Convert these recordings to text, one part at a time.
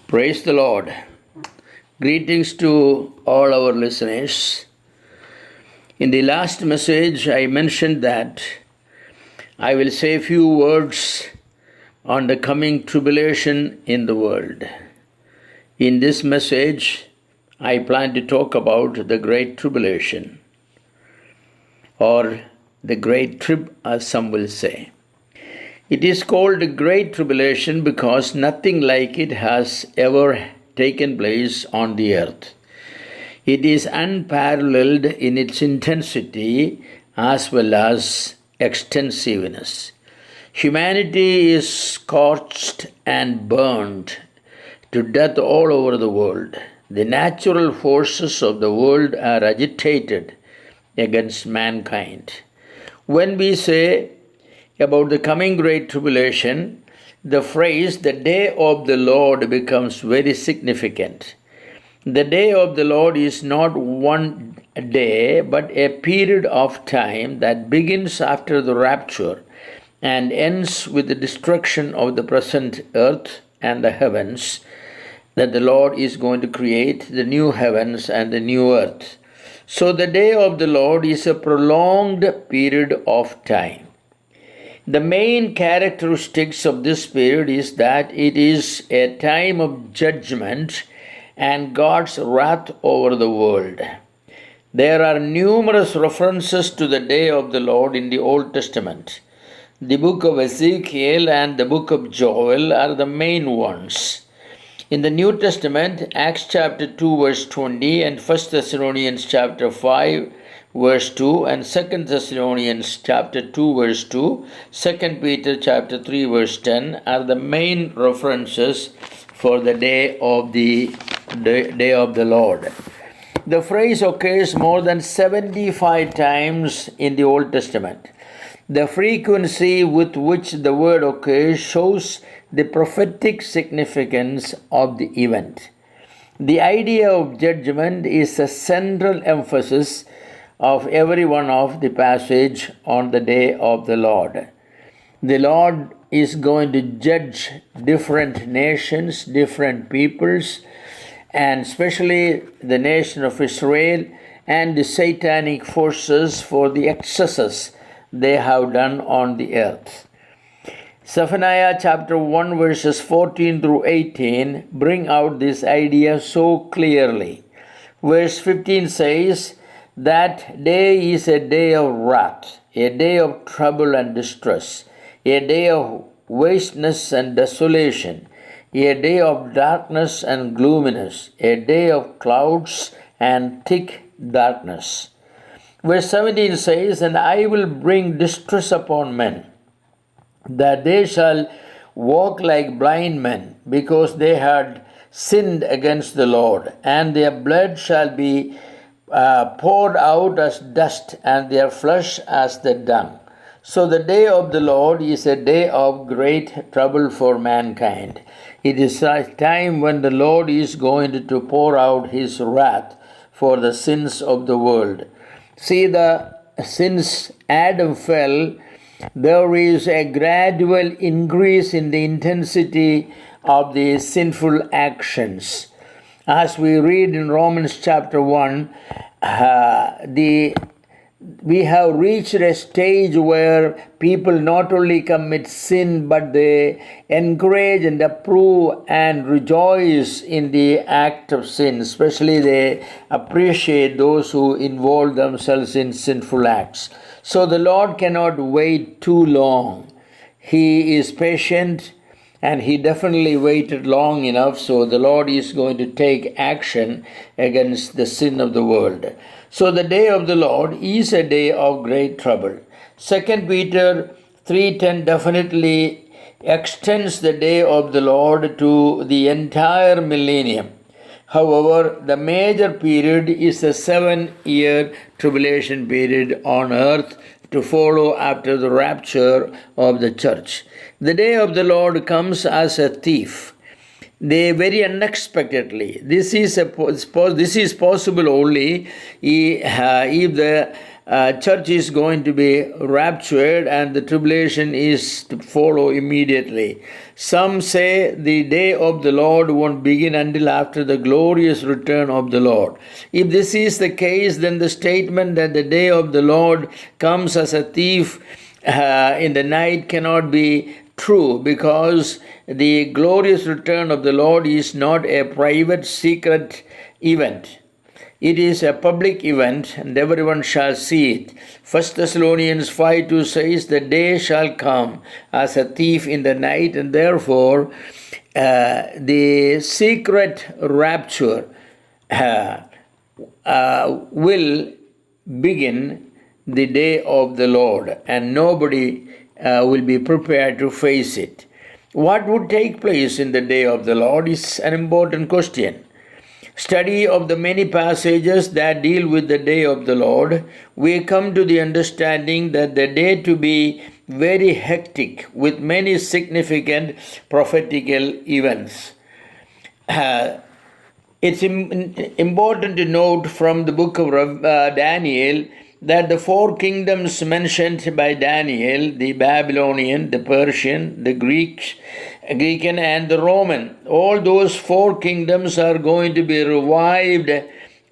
Praise the Lord. Greetings to all our listeners. In the last message, I mentioned that I will say a few words on the coming tribulation in the world. In this message, I plan to talk about the Great Tribulation, or the Great Trib, as some will say. It is called the Great Tribulation because nothing like it has ever taken place on the earth. It is unparalleled in its intensity as well as extensiveness. Humanity is scorched and burned to death all over the world. The natural forces of the world are agitated against mankind. When we say about the coming Great Tribulation, the phrase, the day of the Lord, becomes very significant. The day of the Lord is not one day, but a period of time that begins after the rapture and ends with the destruction of the present earth and the heavens, that the Lord is going to create the new heavens and the new earth. So the day of the Lord is a prolonged period of time. The main characteristics of this period is that it is a time of judgment and God's wrath over the world. There are numerous references to the day of the Lord in the Old Testament. The book of Ezekiel and the book of Joel are the main ones. In the New Testament, Acts chapter 2 verse 20 and 1 Thessalonians chapter 5 verse 2 and 2 Thessalonians chapter 2 verse 2, 2 Peter chapter 3 verse 10 are the main references for the day of the Lord. The phrase occurs more than 75 times in the Old Testament. The frequency with which the word occurs shows the prophetic significance of the event. The idea of judgment is a central emphasis of every one of the passage on the day of the Lord. The Lord is going to judge different nations, different peoples, and especially the nation of Israel and the satanic forces for the excesses they have done on the earth. Zephaniah chapter 1 verses 14 through 18 bring out this idea so clearly. Verse 15 says, "That day is a day of wrath, a day of trouble and distress, a day of wasteness and desolation, a day of darkness and gloominess, a day of clouds and thick darkness." Verse 17 says, "And I will bring distress upon men, that they shall walk like blind men, because they had sinned against the Lord, and their blood shall be poured out as dust, and their flesh as the dung." So the day of the Lord is a day of great trouble for mankind. It is a time when the Lord is going to pour out his wrath for the sins of the world. See, since Adam fell, there is a gradual increase in the intensity of the sinful actions. As we read in Romans chapter 1, we have reached a stage where people not only commit sin, but they encourage and approve and rejoice in the act of sin. Especially they appreciate those who involve themselves in sinful acts. So the Lord cannot wait too long. He is patient, and he definitely waited long enough, so the Lord is going to take action against the sin of the world. So the day of the Lord is a day of great trouble. 2 Peter 3:10 definitely extends the day of the Lord to the entire millennium. However, the major period is a 7-year tribulation period on earth to follow after the rapture of the church. The day of the Lord comes as a thief. They very unexpectedly. This is possible only if the church is going to be raptured and the tribulation is to follow immediately. Some say the day of the Lord won't begin until after the glorious return of the Lord. If this is the case, then the statement that the day of the Lord comes as a thief in the night cannot be true, because the glorious return of the Lord is not a private, secret event. It is a public event, and everyone shall see it. 1 Thessalonians 5:2 says, "The day shall come as a thief in the night," and therefore the secret rapture will begin the day of the Lord, and nobody will be prepared to face it. What would take place in the day of the Lord is an important question. Study of the many passages that deal with the day of the Lord, we come to the understanding that the day to be very hectic with many significant prophetical events. It's important to note from the book of Daniel that the four kingdoms mentioned by Daniel, the Babylonian, the Persian, the Greek, and the Roman, all those four kingdoms are going to be revived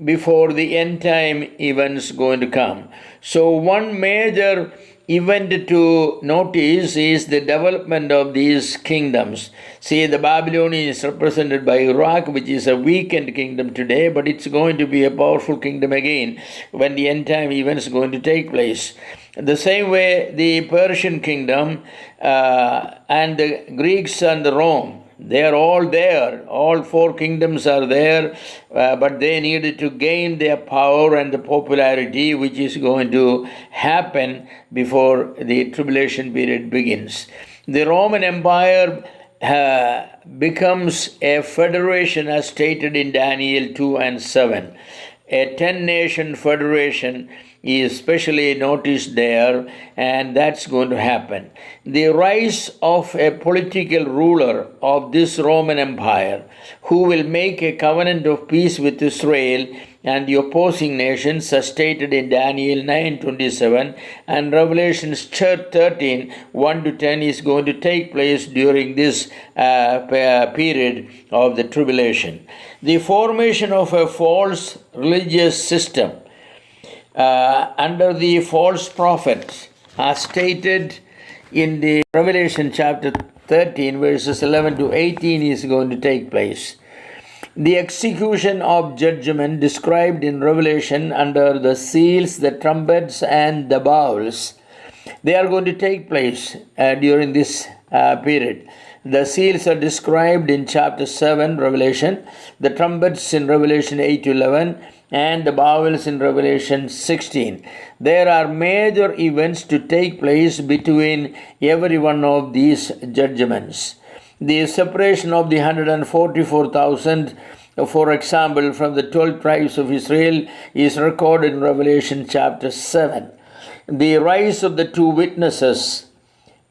before the end time events going to come. So one major event to notice is the development of these kingdoms. See, the Babylonian is represented by Iraq, which is a weakened kingdom today, but it's going to be a powerful kingdom again when the end time events are going to take place. The same way, the Persian kingdom and the Greeks and the Rome, they are all there. All four kingdoms are there, but they needed to gain their power and the popularity, which is going to happen before the tribulation period begins. The Roman Empire becomes a federation as stated in Daniel 2 and 7. A 10-nation federation is specially noticed there, and that's going to happen. The rise of a political ruler of this Roman Empire who will make a covenant of peace with Israel and the opposing nations, as stated in Daniel 9:27 and Revelation 13 1-10, is going to take place during this period of the tribulation. The formation of a false religious system under the false prophets, as stated in the Revelation chapter 13 verses 11 to 18, is going to take place. The execution of judgment described in Revelation under the seals, the trumpets, and the bowls, they are going to take place during this period. The seals are described in chapter 7, Revelation, the trumpets in Revelation 8-11, and the bowls in Revelation 16. There are major events to take place between every one of these judgments. The separation of the 144,000, for example, from the 12 tribes of Israel is recorded in Revelation chapter 7. The rise of the two witnesses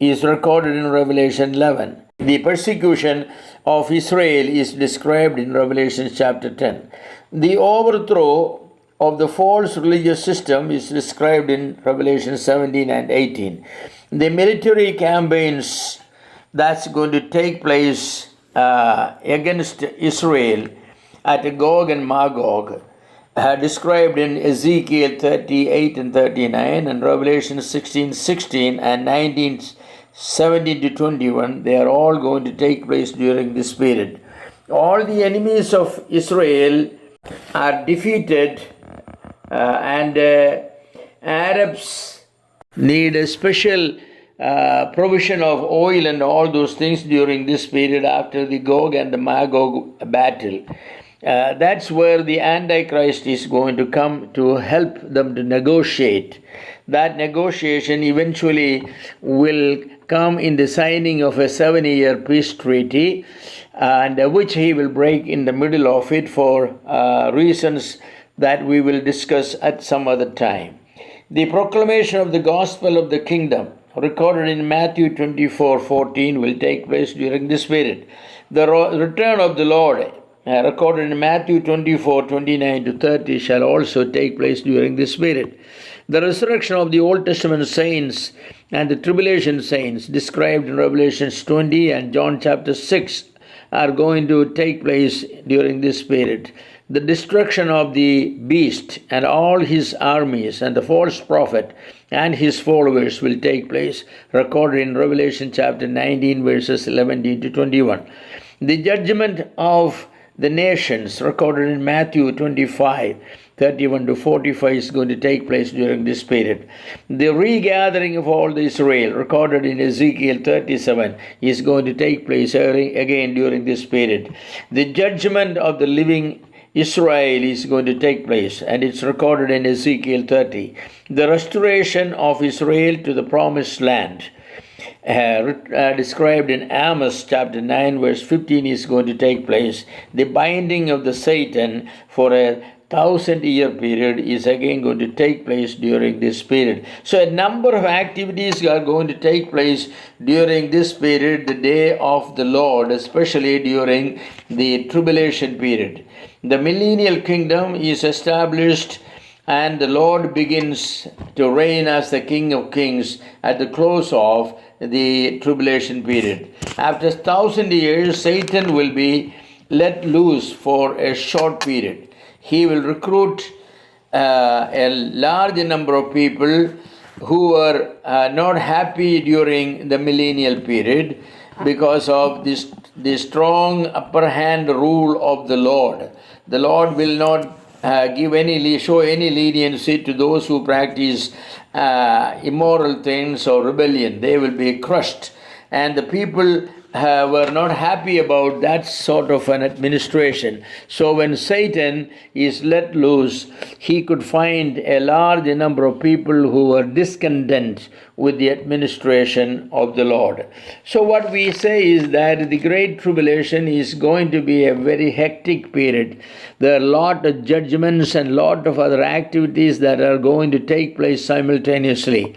is recorded in Revelation 11. The persecution of Israel is described in Revelation chapter 10. The overthrow of the false religious system is described in Revelation 17 and 18. The military campaigns that's going to take place against Israel at Gog and Magog, described in Ezekiel 38 and 39 and Revelation 16:16 and 19:17-21, they are all going to take place during this period. All the enemies of Israel are defeated, and Arabs need a special provision of oil and all those things during this period after the Gog and the Magog battle. That's where the Antichrist is going to come to help them to negotiate. That negotiation eventually will come in the signing of a 7-year peace treaty, and which he will break in the middle of it for reasons that we will discuss at some other time. The proclamation of the gospel of the kingdom, recorded in Matthew 24:14, will take place during this period. The return of the Lord recorded in Matthew 24:29-30, shall also take place during this period. The resurrection of the Old Testament saints and the tribulation saints described in Revelations 20 and John chapter 6 are going to take place during this period. The destruction of the beast and all his armies and the false prophet and his followers will take place, recorded in Revelation chapter 19 verses 11-21. The judgment of the nations, recorded in Matthew 25:31-45, is going to take place during this period. The regathering of all the Israel, recorded in Ezekiel 37, is going to take place again during this period. The judgment of the living Israel is going to take place, and it's recorded in Ezekiel 30. The restoration of Israel to the promised land, described in Amos chapter 9 verse 15, is going to take place. The binding of the Satan for a 1,000-year period is again going to take place during this period. So a number of activities are going to take place during this period, the day of the Lord, especially during the tribulation period. The millennial kingdom is established and the Lord begins to reign as the King of Kings at the close of the tribulation period. After 1,000 years, Satan will be let loose for a short period. He will recruit a large number of people who were not happy during the millennial period because of the strong upper hand rule of the Lord. The Lord will not show any leniency to those who practice immoral things or rebellion. They will be crushed. And the people were not happy about that sort of an administration. So when Satan is let loose, he could find a large number of people who were discontent with the administration of the Lord. So what we say is that the Great Tribulation is going to be a very hectic period. There are a lot of judgments and a lot of other activities that are going to take place simultaneously.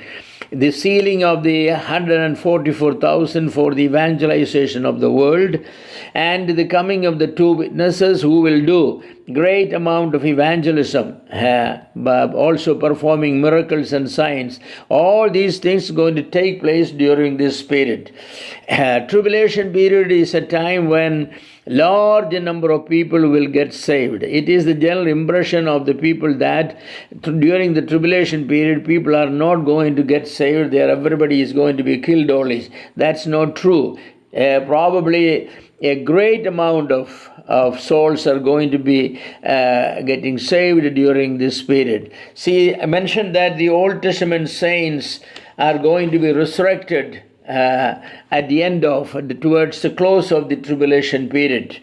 The sealing of the 144,000 for the evangelization of the world, and the coming of the two witnesses who will do great amount of evangelism, also performing miracles and signs. All these things are going to take place during this period. Tribulation period is a time when large number of people will get saved. It is the general impression of the people that during the tribulation period, people are not going to get saved. Everybody is going to be killed only. That's not true. Probably a great amount of souls are going to be getting saved during this period. See, I mentioned that the Old Testament saints are going to be resurrected at the end towards the close of the tribulation period.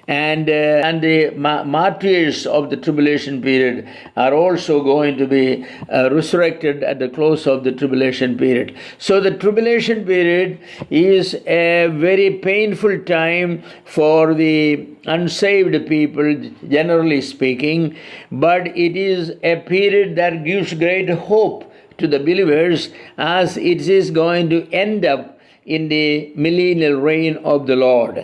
And the martyrs of the tribulation period are also going to be resurrected at the close of the tribulation period. So the tribulation period is a very painful time for the unsaved people, generally speaking, but it is a period that gives great hope to the believers, as it is going to end up in the millennial reign of the Lord.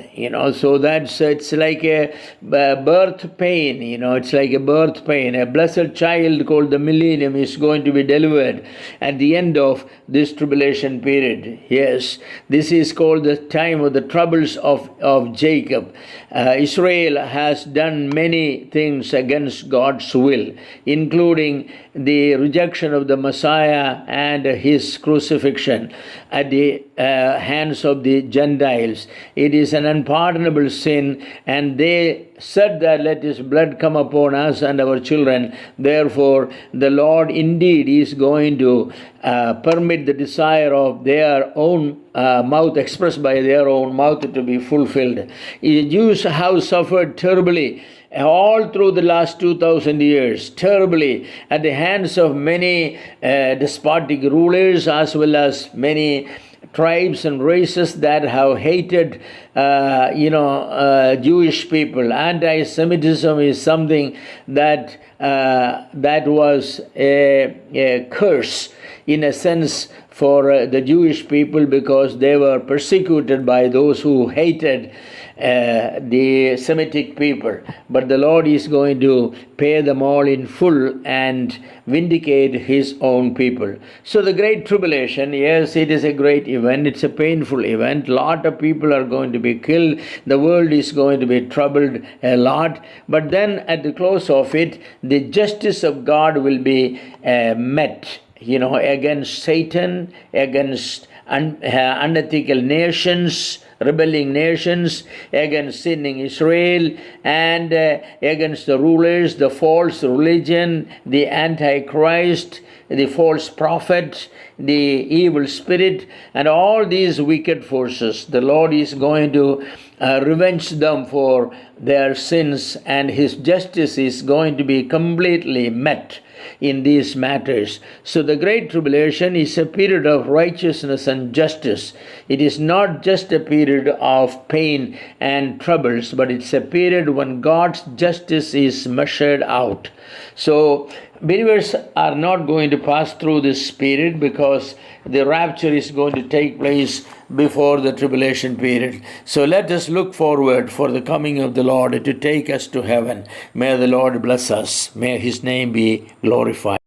So it's like a birth pain. It's like a birth pain. A blessed child called the millennium is going to be delivered at the end of this tribulation period. Yes, this is called the time of the troubles of Jacob. Israel has done many things against God's will, including the rejection of the Messiah and his crucifixion at the hands of the Gentiles. It is an unpardonable sin, and they said that let his blood come upon us and our children. Therefore, the Lord indeed is going to permit the desire of their own mouth, expressed by their own mouth, to be fulfilled. The Jews have suffered terribly all through the last 2,000 years, terribly at the hands of many despotic rulers, as well as many tribes and races that have hated Jewish people. Anti-Semitism is something that was a curse, in a sense, for the Jewish people, because they were persecuted by those who hated the Semitic people, but the Lord is going to pay them all in full and vindicate his own people. So the Great Tribulation, yes, it is a great event. It's a painful event. A lot of people are going to be killed. The world is going to be troubled a lot. But then at the close of it, the justice of God will be met, against Satan, against unethical nations, rebelling nations, against sinning Israel, and against the rulers, the false religion, the Antichrist, the false prophet, the evil spirit, and all these wicked forces. The Lord is going to revenge them for their sins, and his justice is going to be completely met in these matters. So the Great Tribulation is a period of righteousness and justice. It is not just a period of pain and troubles, but it's a period when God's justice is measured out. So believers are not going to pass through this period because the rapture is going to take place before the tribulation period. So let us look forward for the coming of the Lord to take us to heaven. May the Lord bless us. May his name be glorified.